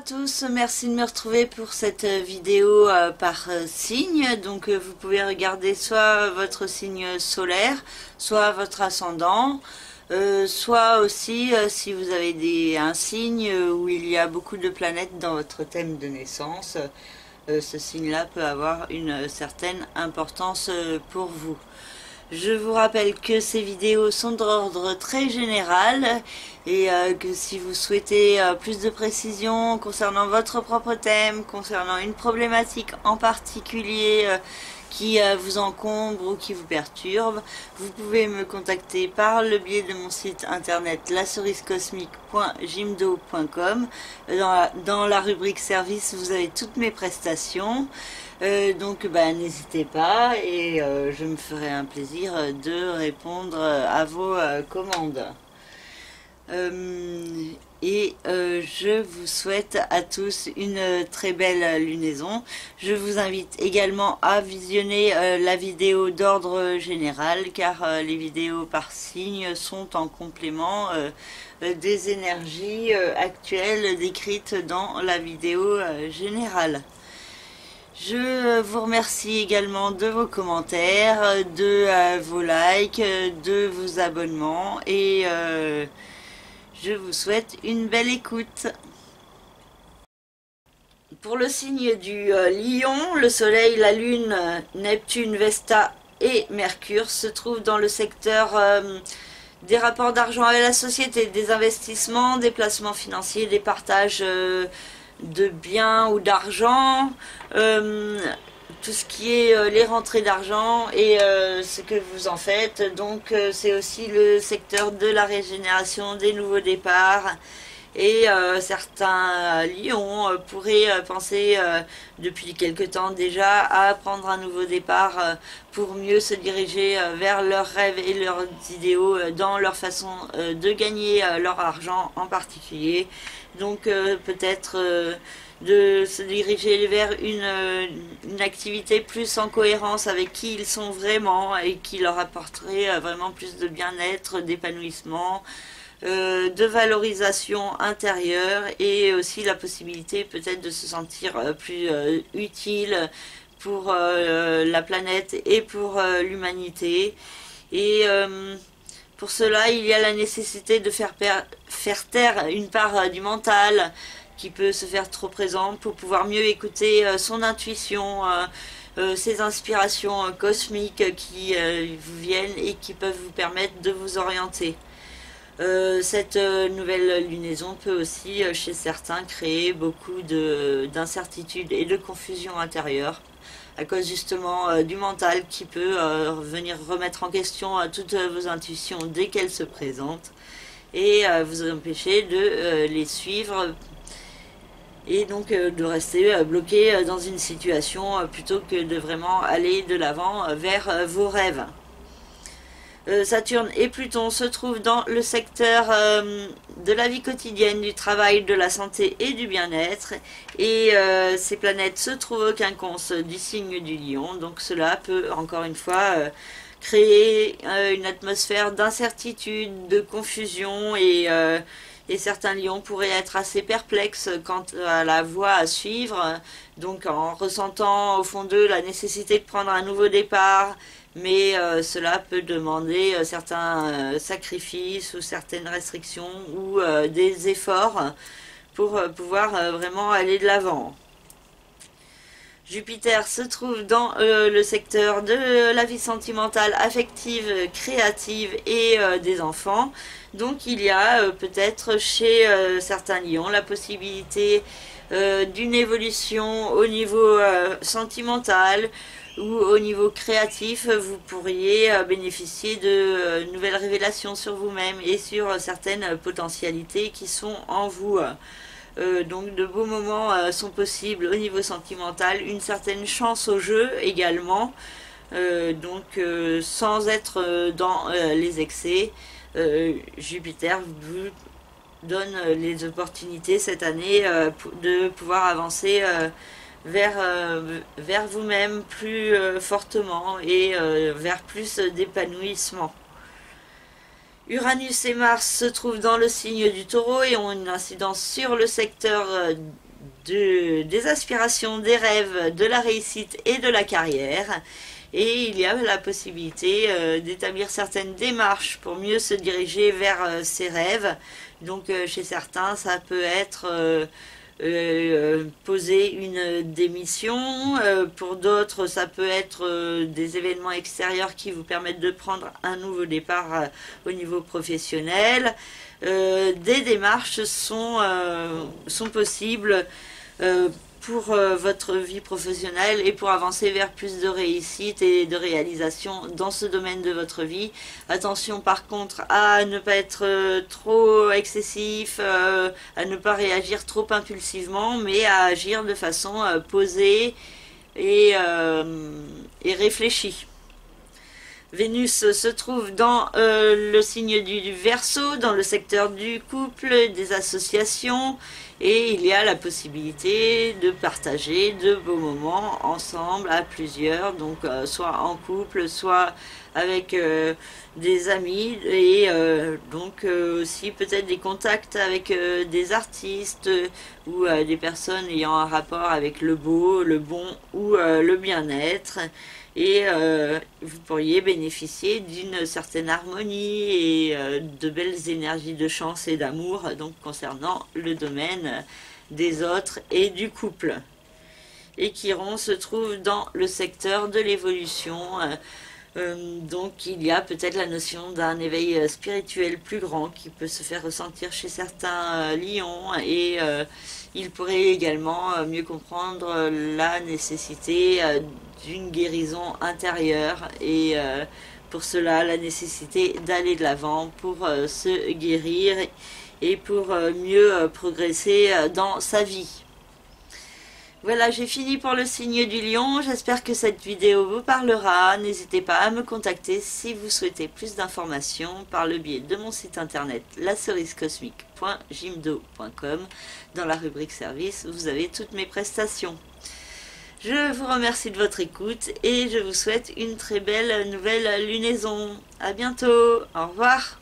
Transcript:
tous, merci de me retrouver pour cette vidéo par signe. Donc vous pouvez regarder soit votre signe solaire, soit votre ascendant, soit aussi si vous avez un signe où il y a beaucoup de planètes dans votre thème de naissance, ce signe-là peut avoir une certaine importance pour vous. Je vous rappelle que ces vidéos sont d'ordre très général et que si vous souhaitez plus de précision concernant votre propre thème, concernant une problématique en particulier qui vous encombre ou qui vous perturbe, vous pouvez me contacter par le biais de mon site internet lacerisecosmique.jimdo.com. Dans la rubrique service, vous avez toutes mes prestations. Donc n'hésitez pas et je me ferai un plaisir de répondre à vos commandes. Je vous souhaite à tous une très belle lunaison. Je vous invite également à visionner la vidéo d'ordre général car les vidéos par signe sont en complément des énergies actuelles décrites dans la vidéo générale. Je vous remercie également de vos commentaires, de vos likes, de vos abonnements et je vous souhaite une belle écoute. Pour le signe du Lion, le Soleil, la Lune, Neptune, Vesta et Mercure se trouvent dans le secteur des rapports d'argent avec la société, des investissements, des placements financiers, des partages de biens ou d'argent, tout ce qui est les rentrées d'argent et ce que vous en faites. Donc c'est aussi le secteur de la régénération, des nouveaux départs et certains lions pourraient penser depuis quelque temps déjà à prendre un nouveau départ pour mieux se diriger vers leurs rêves et leurs idéaux dans leur façon de gagner leur argent en particulier. Donc peut-être de se diriger vers une activité plus en cohérence avec qui ils sont vraiment et qui leur apporterait vraiment plus de bien-être, d'épanouissement, de valorisation intérieure et aussi la possibilité peut-être de se sentir plus utile pour la planète et pour l'humanité. Et pour cela, il y a la nécessité de faire taire une part du mental qui peut se faire trop présente pour pouvoir mieux écouter son intuition, ses inspirations cosmiques qui vous viennent et qui peuvent vous permettre de vous orienter. Cette nouvelle lunaison peut aussi, chez certains, créer beaucoup d'incertitudes et de confusion intérieure à cause justement du mental qui peut venir remettre en question toutes vos intuitions dès qu'elles se présentent et vous empêcher de les suivre et donc de rester bloqué dans une situation plutôt que de vraiment aller de l'avant vers vos rêves. Saturne et Pluton se trouvent dans le secteur de la vie quotidienne, du travail, de la santé et du bien-être. Et ces planètes se trouvent au quinconce du signe du Lion. Donc cela peut encore une fois créer une atmosphère d'incertitude, de confusion et certains lions pourraient être assez perplexes quant à la voie à suivre. Donc en ressentant au fond d'eux la nécessité de prendre un nouveau départ, mais cela peut demander certains sacrifices ou certaines restrictions ou des efforts pour pouvoir vraiment aller de l'avant. Jupiter se trouve dans le secteur de la vie sentimentale, affective, créative et des enfants. Donc il y a peut-être chez certains lions la possibilité d'une évolution au niveau sentimental, ou au niveau créatif, vous pourriez bénéficier de nouvelles révélations sur vous-même et sur certaines potentialités qui sont en vous. Donc de beaux moments sont possibles au niveau sentimental, une certaine chance au jeu également, sans être dans les excès. Jupiter vous donne les opportunités cette année de pouvoir avancer vers vous-même plus fortement et vers plus d'épanouissement. Uranus et Mars se trouvent dans le signe du Taureau et ont une incidence sur le secteur des aspirations, des rêves, de la réussite et de la carrière. Et il y a la possibilité d'établir certaines démarches pour mieux se diriger vers ses rêves. Donc chez certains, ça peut être poser une démission. Pour d'autres, ça peut être des événements extérieurs qui vous permettent de prendre un nouveau départ au niveau professionnel. Des démarches sont possibles pour votre vie professionnelle et pour avancer vers plus de réussite et de réalisation dans ce domaine de votre vie. Attention par contre à ne pas être trop excessif, à ne pas réagir trop impulsivement, mais à agir de façon posée et réfléchie. Vénus se trouve dans le signe du Verseau, dans le secteur du couple, des associations, et il y a la possibilité de partager de beaux moments ensemble à plusieurs, donc soit en couple, soit avec des amis, et donc aussi peut-être des contacts avec des artistes ou des personnes ayant un rapport avec le beau, le bon ou le bien-être. Et vous pourriez bénéficier d'une certaine harmonie et de belles énergies de chance et d'amour donc concernant le domaine des autres et du couple. Et Chiron se trouve dans le secteur de l'évolution. Donc il y a peut-être la notion d'un éveil spirituel plus grand qui peut se faire ressentir chez certains lions, et il pourrait également mieux comprendre la nécessité d'une guérison intérieure, et pour cela la nécessité d'aller de l'avant pour se guérir et pour mieux progresser dans sa vie. Voilà, j'ai fini pour le signe du lion. J'espère que cette vidéo vous parlera. N'hésitez pas à me contacter si vous souhaitez plus d'informations par le biais de mon site internet lacerisecosmique.jimdo.com. Dans la rubrique service, vous avez toutes mes prestations. Je vous remercie de votre écoute et je vous souhaite une très belle nouvelle lunaison. À bientôt. Au revoir.